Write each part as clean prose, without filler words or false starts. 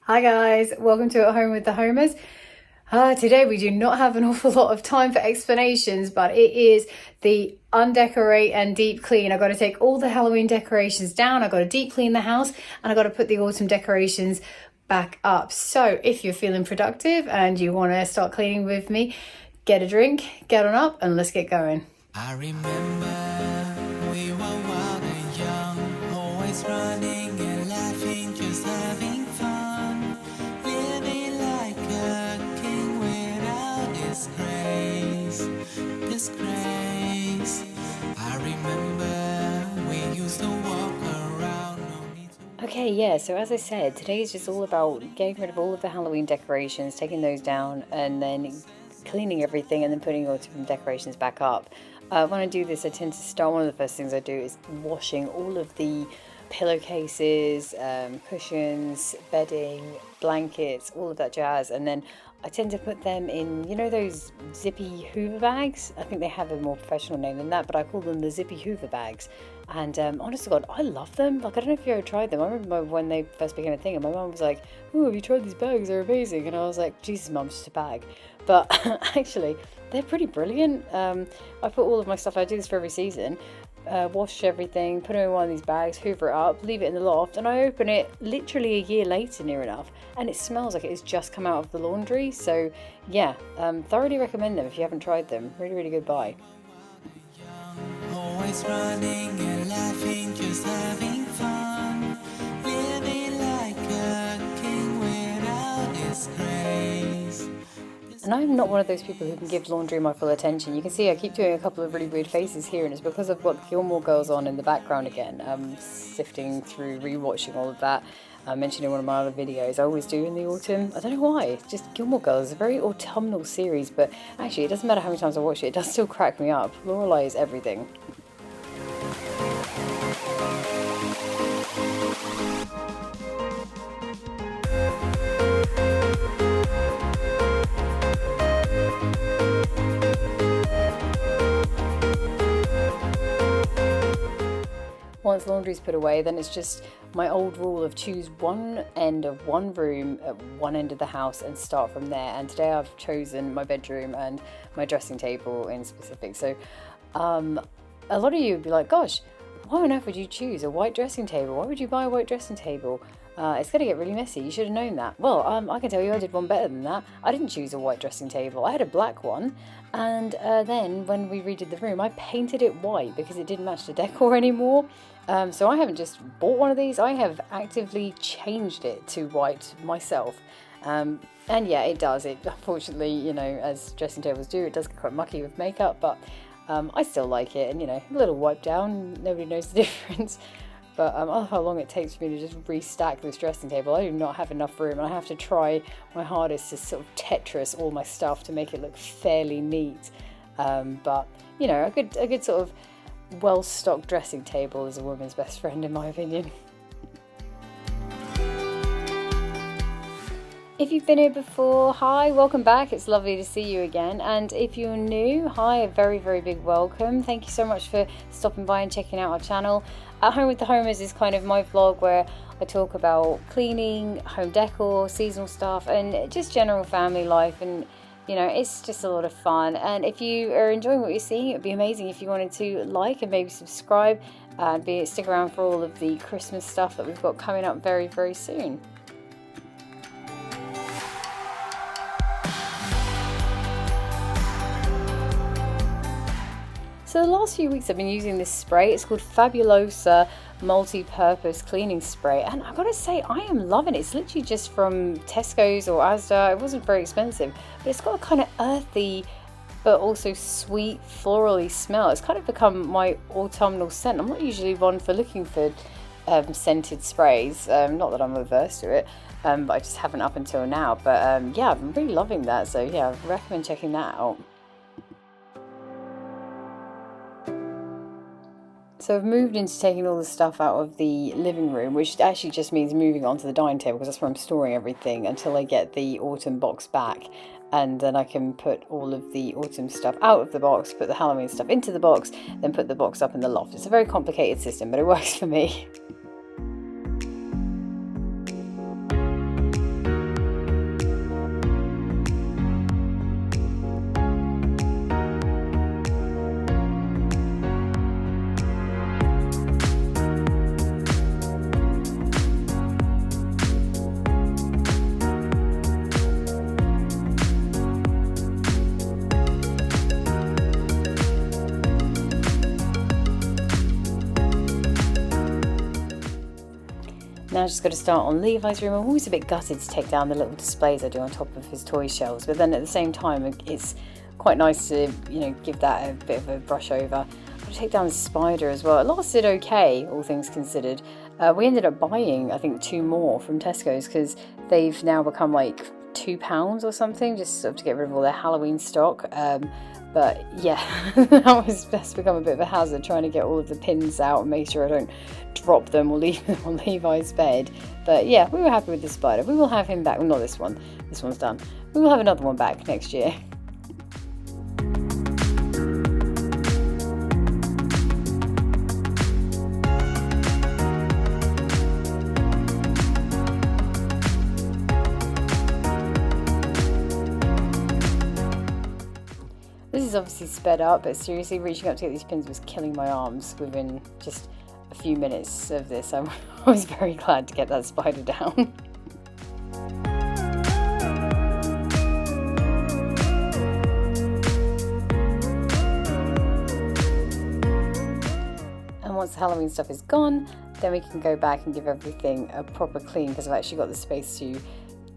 Hi guys, welcome to At Home with the Homers. Today we do not have an awful lot of time for explanations, but it is the undecorate and deep clean. I've got to take all the Halloween decorations down, I've got to deep clean the house, and I've got to put the autumn decorations back up. So if you're feeling productive and you want to start cleaning with me, get a drink, get on up, and let's get going. I remember we were wild and young, always running and laughing, just having fun, living like a king without disgrace. I remember we used to walk around, no need to... Okay, yeah, so as I said, today is just all about getting rid of all of the Halloween decorations, taking those down, and then cleaning everything and then putting autumn decorations back up. When I do this, I tend to start, one of the first things I do is washing all of the pillowcases, cushions, bedding, blankets, all of that jazz, and then I tend to put them in, you know, those zippy Hoover bags? I think they have a more professional name than that, but I call them the zippy Hoover bags. And honest to God, I love them. Like, I don't know if you ever tried them. I remember when they first became a thing, and my mum was like, "Oh, have you tried these bags? They're amazing." And I was like, "Jesus, Mum, it's just a bag." But actually, they're pretty brilliant. I put all of my stuff, I do this for every season, wash everything, put it in one of these bags, hoover it up, leave it in the loft, and I open it literally a year later near enough, and it smells like it's just come out of the laundry. So yeah, thoroughly recommend them if you haven't tried them. Really, really good buy. Always running and laughing, just having fun, living like a king without disgrace. And I'm not one of those people who can give laundry my full attention. You can see I keep doing a couple of really weird faces here, and it's because I've got Gilmore Girls on in the background again. I'm sifting through, rewatching all of that. I mentioned in one of my other videos, I always do in the autumn. I don't know why, it's just Gilmore Girls is a very autumnal series, but actually it doesn't matter how many times I watch it, it does still crack me up. Lorelai is everything. Once laundry's put away, then it's just my old rule of choose one end of one room at one end of the house and start from there. And today I've chosen my bedroom and my dressing table in specific. So a lot of you would be like, gosh, why on earth would you choose a white dressing table? Why would you buy a white dressing table? It's going to get really messy. You should have known that. Well, I can tell you I did one better than that. I didn't choose a white dressing table. I had a black one. And then when we redid the room, I painted it white because it didn't match the decor anymore. So I haven't just bought one of these. I have actively changed it to white myself. And yeah, it does. It unfortunately, you know, as dressing tables do, it does get quite mucky with makeup. But I still like it. And, you know, a little wipe down. Nobody knows the difference. But I don't know how long it takes for me to just restack this dressing table. I do not have enough room, and I have to try my hardest to sort of Tetris all my stuff to make it look fairly neat. But you know, a good sort of well-stocked dressing table is a woman's best friend, in my opinion. If you've been here before, hi, welcome back. It's lovely to see you again. And if you're new, hi, a very, very big welcome. Thank you so much for stopping by and checking out our channel. At Home with the Homers is kind of my vlog where I talk about cleaning, home decor, seasonal stuff, and just general family life. And you know, it's just a lot of fun. And if you are enjoying what you're seeing, it would be amazing if you wanted to like and maybe subscribe and stick around for all of the Christmas stuff that we've got coming up very, very soon. So the last few weeks I've been using this spray. It's called Fabulosa multi-purpose cleaning spray, and I've got to say I am loving it. It's literally just from Tesco's or Asda. It wasn't very expensive, but it's got a kind of earthy but also sweet florally smell. It's kind of become my autumnal scent. I'm not usually one for looking for scented sprays, not that I'm averse to it, but I just haven't up until now. But yeah, I'm really loving that, so yeah, I recommend checking that out. So I've moved into taking all the stuff out of the living room, which actually just means moving onto the dining table because that's where I'm storing everything until I get the autumn box back. And then I can put all of the autumn stuff out of the box, put the Halloween stuff into the box, then put the box up in the loft. It's a very complicated system, but it works for me. Now I've just got to start on Levi's room. I'm always a bit gutted to take down the little displays I do on top of his toy shelves, but then at the same time it's quite nice to, you know, give that a bit of a brush over. I'm going to take down the spider as well. It lasted okay, all things considered. We ended up buying, I think, 2 more from Tesco's because they've now become like £2 or something, just sort of to get rid of all their Halloween stock. But yeah, that's become a bit of a hazard, trying to get all of the pins out and make sure I don't drop them or leave them on Levi's bed. But yeah, we were happy with the spider. We will have him back. Well, not this one. This one's done. We will have another one back next year. This is obviously sped up, but seriously, reaching up to get these pins was killing my arms within just a few minutes of this. I was very glad to get that spider down. And once the Halloween stuff is gone, then we can go back and give everything a proper clean, because I've actually got the space to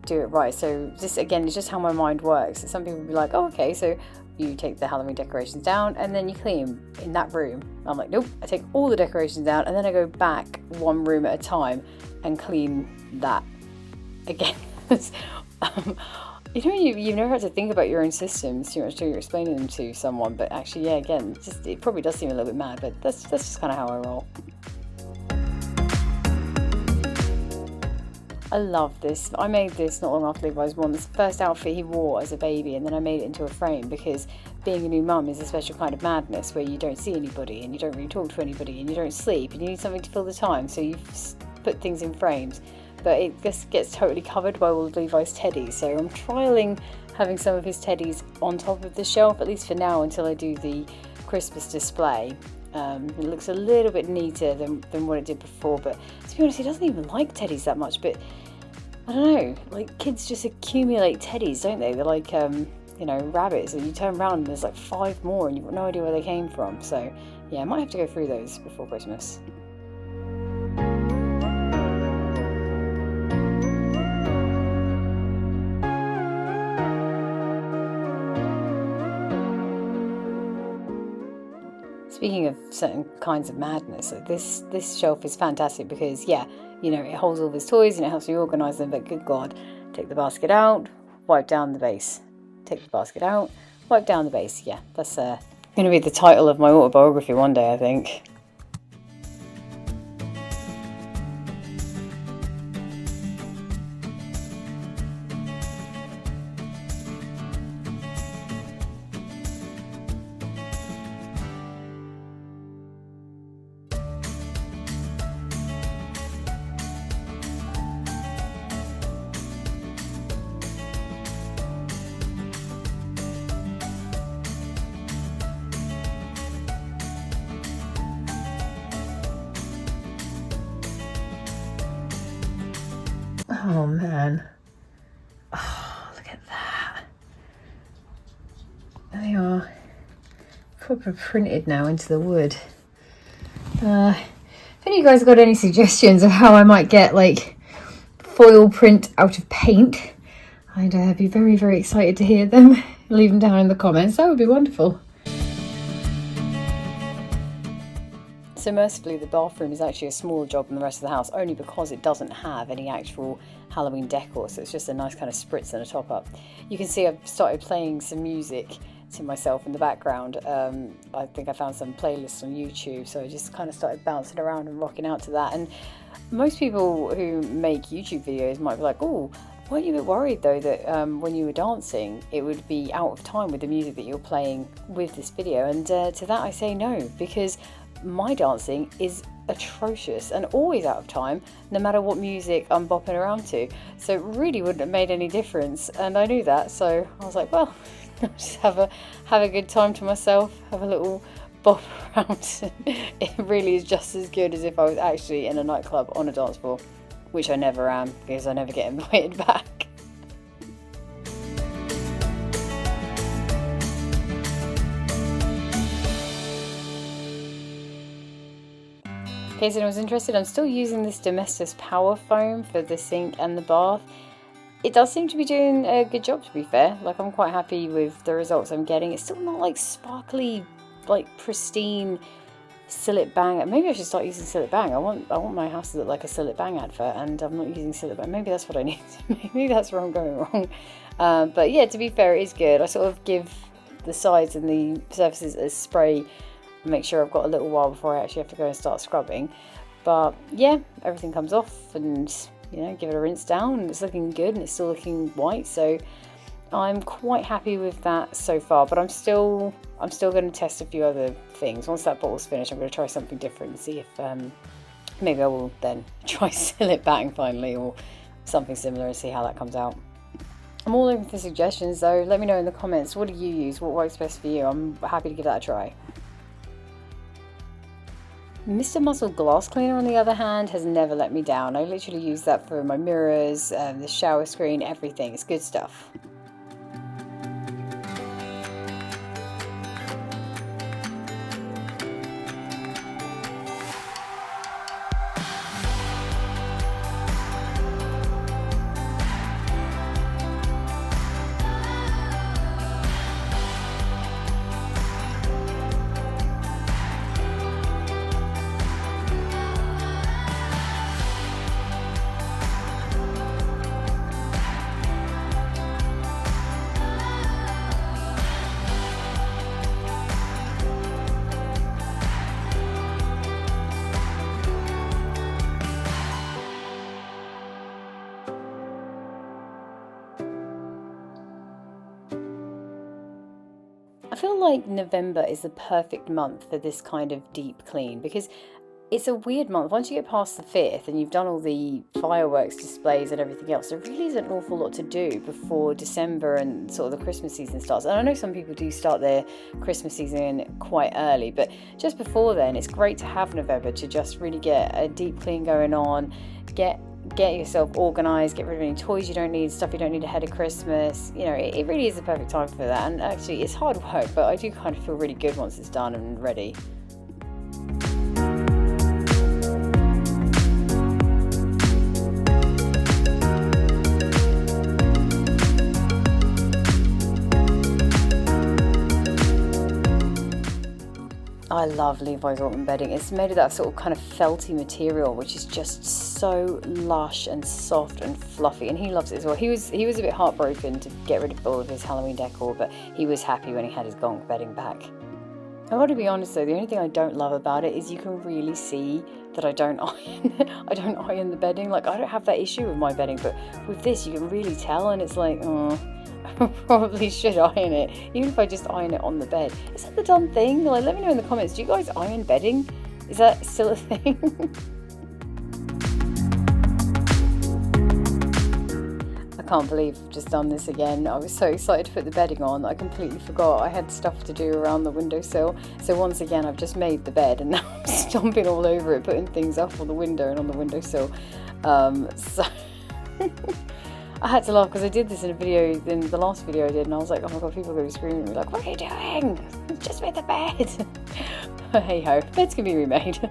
do it right. So this, again, is just how my mind works. Some people will be like, oh, okay, so you take the Halloween decorations down and then you clean in that room. I'm like, nope, I take all the decorations down and then I go back one room at a time and clean that again. You know, you've never had to think about your own systems too much till you're explaining them to someone, but actually, yeah, again, just it probably does seem a little bit mad, but that's just kind of how I roll. I love this. I made this not long after Levi's born. This is the first outfit he wore as a baby, and then I made it into a frame because being a new mum is a special kind of madness where you don't see anybody and you don't really talk to anybody and you don't sleep and you need something to fill the time, so you put things in frames. But it just gets totally covered by all of Levi's teddies, so I'm trialling having some of his teddies on top of the shelf, at least for now, until I do the Christmas display. It looks a little bit neater than what it did before, but to be honest, he doesn't even like teddies that much. But I don't know, like, kids just accumulate teddies, don't they? They're like, you know, rabbits, and you turn around and there's like 5 more and you've got no idea where they came from. So yeah, I might have to go through those before Christmas. Speaking of certain kinds of madness, like this shelf is fantastic because, yeah, you know, it holds all of his toys and it helps me organise them, but good God, take the basket out, wipe down the base. Take the basket out, wipe down the base. Yeah, that's going to be the title of my autobiography one day, I think. Oh man, oh, look at that. They are proper printed now into the wood. If any of you guys got any suggestions of how I might get like foil print out of paint, I'd be very, very excited to hear them. Leave them down in the comments, that would be wonderful. So mercifully, the bathroom is actually a smaller job than the rest of the house, only because it doesn't have any actual Halloween decor, so it's just a nice kind of spritz and a top up. You can see I've started playing some music to myself in the background. I think I found some playlists on YouTube, so I just kind of started bouncing around and rocking out to that. And most people who make YouTube videos might be like, oh, weren't you a bit worried though that when you were dancing it would be out of time with the music that you're playing with this video? And to that I say no, because my dancing is atrocious and always out of time, no matter what music I'm bopping around to. So it really wouldn't have made any difference, and I knew that. So I was like, well, I'll just have a good time to myself, have a little bop around. It really is just as good as if I was actually in a nightclub on a dance floor, which I never am because I never get invited back. In case anyone's interested, I'm still using this Domestos Power Foam for the sink and the bath. It does seem to be doing a good job, to be fair. Like, I'm quite happy with the results I'm getting. It's still not like sparkly, like pristine Sillet Bang. Maybe I should start using Sillet Bang. I want my house to look like a Sillet Bang advert, and I'm not using Sillet Bang. Maybe that's what I need. Maybe that's where I'm going wrong. But yeah, to be fair, it is good. I sort of give the sides and the surfaces a spray and make sure I've got a little while before I actually have to go and start scrubbing. But yeah, everything comes off, and you know, give it a rinse down, and it's looking good, and it's still looking white. So I'm quite happy with that so far. But I'm still going to test a few other things. Once that bottle's finished, I'm going to try something different and see if maybe I will then try Sillet Bang finally, or something similar, and see how that comes out. I'm all open for suggestions though. Let me know in the comments, what do you use? What works best for you? I'm happy to give that a try. Mr. Muscle Glass Cleaner, on the other hand, has never let me down. I literally use that for my mirrors, the shower screen, everything. It's good stuff. I feel like November is the perfect month for this kind of deep clean, because it's a weird month. Once you get past the 5th and you've done all the fireworks displays and everything else, there really isn't an awful lot to do before December and sort of the Christmas season starts. And I know some people do start their Christmas season quite early, but just before then, it's great to have November to just really get a deep clean going on, get yourself organised, get rid of any toys you don't need, stuff you don't need ahead of Christmas. You know, it really is the perfect time for that. And actually, it's hard work, but I do kind of feel really good once it's done and ready. I love Levi's Altman bedding. It's made of that sort of kind of felty material, which is just so lush and soft and fluffy, and he loves it as well. He was a bit heartbroken to get rid of all of his Halloween decor, but he was happy when he had his gonk bedding back. I got to be honest though, the only thing I don't love about it is you can really see that I don't iron the bedding. Like, I don't have that issue with my bedding, but with this you can really tell, and it's like, oh, I probably should iron it, even if I just iron it on the bed. Is that the done thing? Like, let me know in the comments, do you guys iron bedding? Is that still a thing? I can't believe I've just done this again. I was so excited to put the bedding on that I completely forgot I had stuff to do around the windowsill. So once again, I've just made the bed and now I'm stomping all over it, putting things up on the window and on the windowsill. So I had to laugh because I did this in a video, in the last video I did, and I was like, oh my god, people are going to be screaming at me like, what are you doing? Just made the bed. But hey ho, beds can be remade.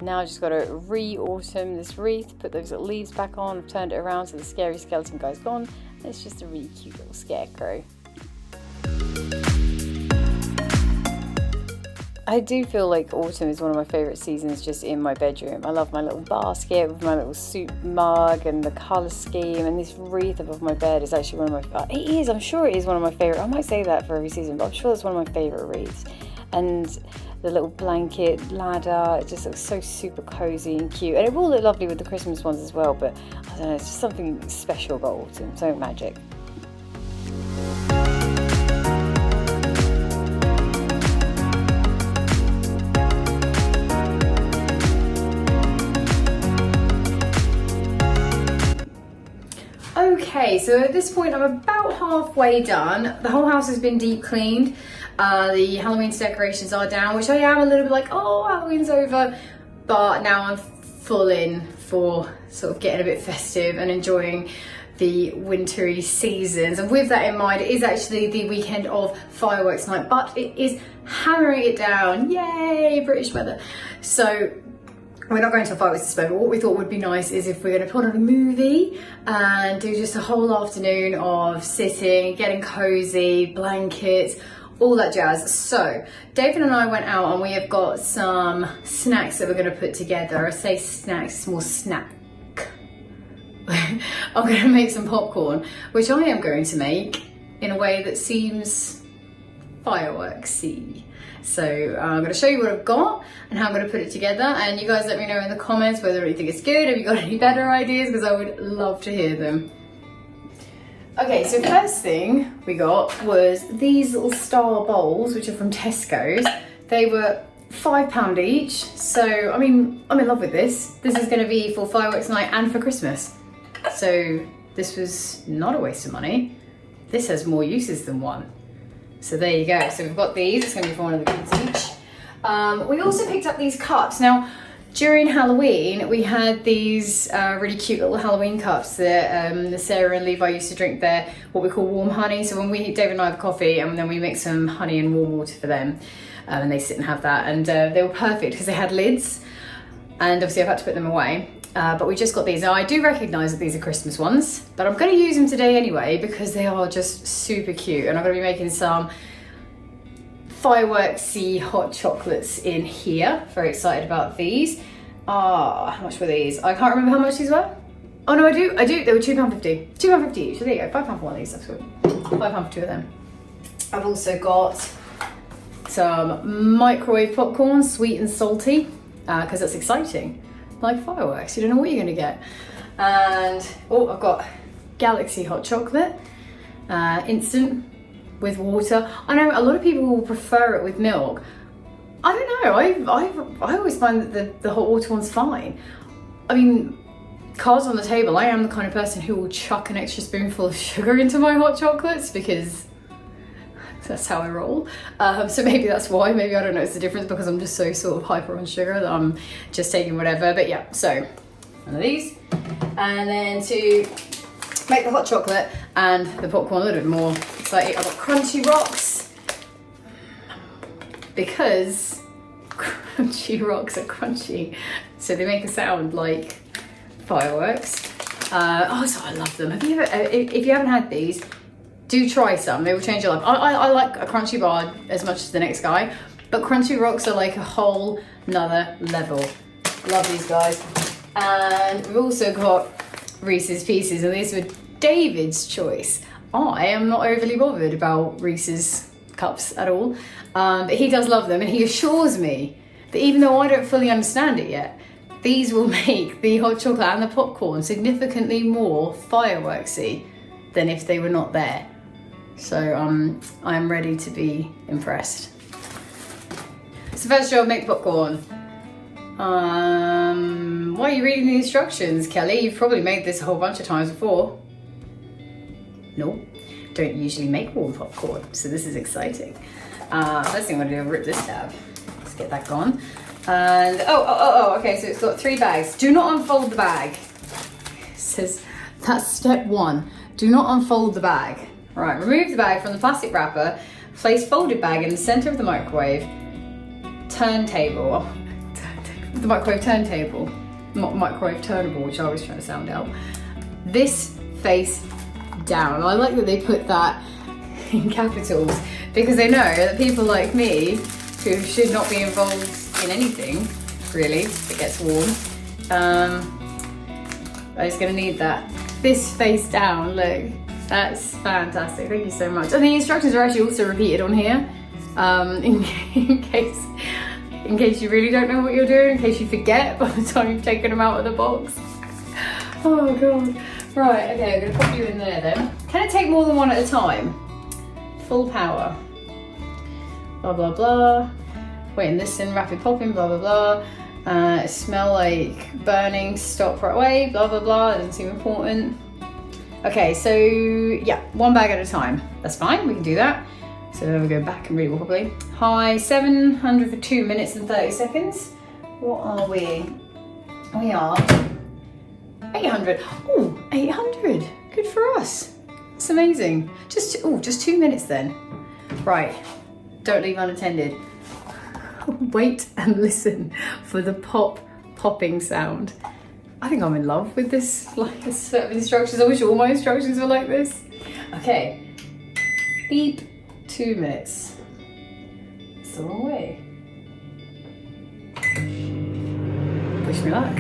Now I just got to re-autumn this wreath, put those little leaves back on. I've turned it around so the scary skeleton guy's gone, and it's just a really cute little scarecrow. I do feel like autumn is one of my favourite seasons just in my bedroom. I love my little basket with my little soup mug and the colour scheme, and this wreath above my bed is actually one of my, I'm sure it is one of my favourite, I might say that for every season, but I'm sure it's one of my favourite wreaths. And the little blanket ladder, it just looks so super cozy and cute, and it will look lovely with the Christmas ones as well, but I don't know, it's just something special about autumn, something magic. Okay, so at this point I'm about halfway done. The whole house has been deep cleaned. The Halloween decorations are down, which I am a little bit like, oh, Halloween's over. But now I'm full in for sort of getting a bit festive and enjoying the wintry seasons. And with that in mind, it is actually the weekend of fireworks night, but it is hammering it down. Yay, British weather. So we're not going to a fireworks display, but what we thought would be nice is if we're going to put on a movie and do just a whole afternoon of sitting, getting cozy, blankets, all that jazz. So David and I went out and we have got some snacks that we're going to put together. I say snacks, small snack. I'm going to make some popcorn, which I am going to make in a way that seems fireworksy. So I'm going to show you what I've got and how I'm going to put it together, and you guys let me know in the comments whether you think it's good. Have you got any better ideas? Because I would love to hear them. Okay, so first thing we got was these little star bowls, which are from Tesco's. They were £5 each, so I mean, I'm in love with this. This is going to be for fireworks night and for Christmas. So this was not a waste of money. This has more uses than one. So there you go. So we've got these. It's going to be for one of the kids each. We also picked up these cups. Now, during Halloween, we had these really cute little Halloween cups that Sarah and Levi used to drink their, what we call warm honey. So when David and I have coffee, and then we mix some honey and warm water for them, and they sit and have that. And they were perfect because they had lids. And obviously I've had to put them away. But we just got these. Now I do recognise that these are Christmas ones, but I'm going to use them today anyway because they are just super cute, and I'm going to be making some fireworksy hot chocolates in here. Very excited about these. How much were these? I can't remember how much these were. Oh no, I do. They were £2.50. £2.50 each. So there you go. £5 for one of these. That's good. £5 for two of them. I've also got some microwave popcorn, sweet and salty, because that's exciting. Like fireworks, you don't know what you're going to get. And oh, I've got Galaxy hot chocolate, instant with water. I know a lot of people will prefer it with milk. I don't know. I always find that the hot water one's fine. I mean, cards on the table. I am the kind of person who will chuck an extra spoonful of sugar into my hot chocolates because that's how I roll. So maybe that's why. Maybe I don't notice the difference because I'm just so sort of hyper on sugar that I'm just taking whatever. But yeah, so one of these. And then to make the hot chocolate and the popcorn a little bit more exciting, I've got Crunchy Rocks. Because Crunchy Rocks are crunchy. So they make a sound like fireworks. So I love them. Have you ever, if you haven't had these, do try some. They will change your life. I like a crunchy bar as much as the next guy, but Crunchy Rocks are like a whole nother level. Love these guys. And we've also got Reese's Pieces, and these were David's choice. I am not overly bothered about Reese's cups at all, but he does love them, and he assures me that even though I don't fully understand it yet, these will make the hot chocolate and the popcorn significantly more fireworksy than if they were not there. So I'm ready to be impressed. So first job, make the popcorn. Why are you reading the instructions, Kelly? You've probably made this a whole bunch of times before. No, don't usually make warm popcorn, so this is exciting. First thing I'm gonna do is rip this tab. Let's get that gone. And okay, so it's got 3 bags. Do not unfold the bag. It says that's step 1. Do not unfold the bag. Right, remove the bag from the plastic wrapper. Place folded bag in the center of the microwave turntable. The microwave turntable. Not microwave turnable, which I was trying to sound out. This face down. I like that they put that in capitals because they know that people like me, who should not be involved in anything, really, if it gets warm, I'm just gonna need that. This face down, look. That's fantastic, thank you so much. And the instructions are actually also repeated on here, in case you really don't know what you're doing, in case you forget by the time you've taken them out of the box. Oh god. Right, okay, I'm gonna pop you in there then. Can it take more than one at a time? Full power. Blah blah blah. Waiting this in, rapid popping, blah blah blah. Smell like burning, stop right away, blah blah blah. It doesn't seem important. Okay, so yeah, one bag at a time. That's fine, we can do that. So then we go back and read it properly. Hi, 700 for 2 minutes and 30 seconds. What are we? We are 800. Oh, 800. Good for us. It's amazing. Just 2 minutes then. Right, don't leave unattended. Wait and listen for the popping sound. I think I'm in love with this, like, this set of instructions. I wish all my instructions were like this. Okay, beep, 2 minutes. It's the wrong way. Wish me luck.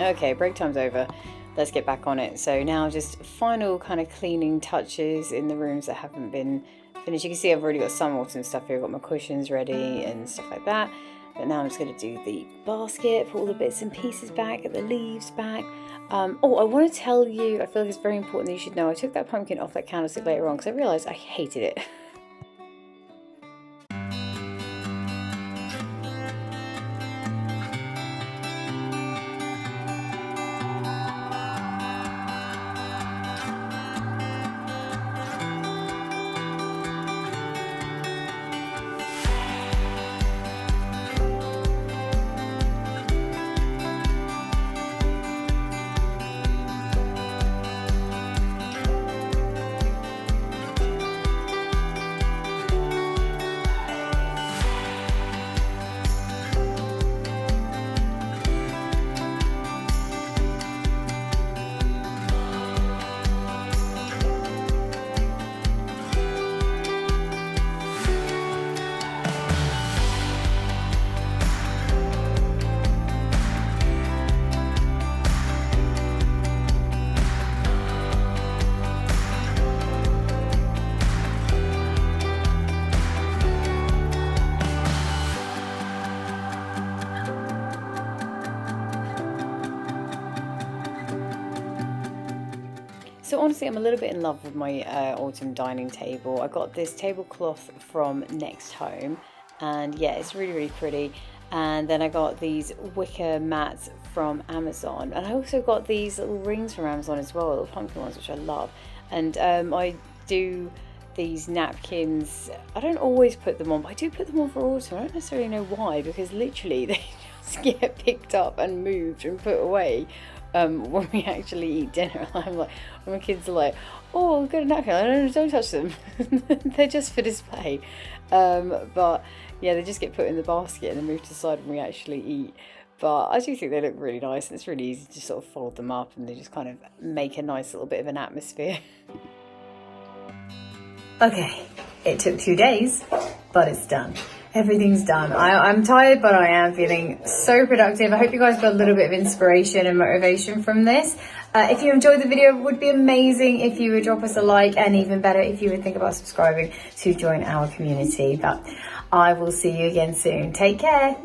Okay, break time's over. Let's get back on it. So now just final kind of cleaning touches in the rooms that haven't been finished. You can see I've already got some autumn stuff here. I've got my cushions ready and stuff like that. But now I'm just going to do the basket, put all the bits and pieces back, get the leaves back. Oh, I want to tell you, I feel like it's very important that you should know, I took that pumpkin off that candlestick later on because I realised I hated it. So honestly, I'm a little bit in love with my autumn dining table. I got this tablecloth from Next Home, and yeah, it's really, really pretty. And then I got these wicker mats from Amazon, and I also got these little rings from Amazon as well, little pumpkin ones, which I love. And I do these napkins. I don't always put them on, but I do put them on for autumn. I don't necessarily know why, because literally they just get picked up and moved and put away when we actually eat dinner. I'm like, when my kids are like, oh, good napkin, don't touch them. They're just for display. But yeah, they just get put in the basket and then moved to the side when we actually eat. But I do think they look really nice, and it's really easy to sort of fold them up and they just kind of make a nice little bit of an atmosphere. Okay, it took 2 days, but it's done. everything's done. I'm tired, but I am feeling so productive. I hope you guys got a little bit of inspiration and motivation from this. If you enjoyed the video, it would be amazing if you would drop us a like, and even better if you would think about subscribing to join our community. But I will see you again soon. Take care.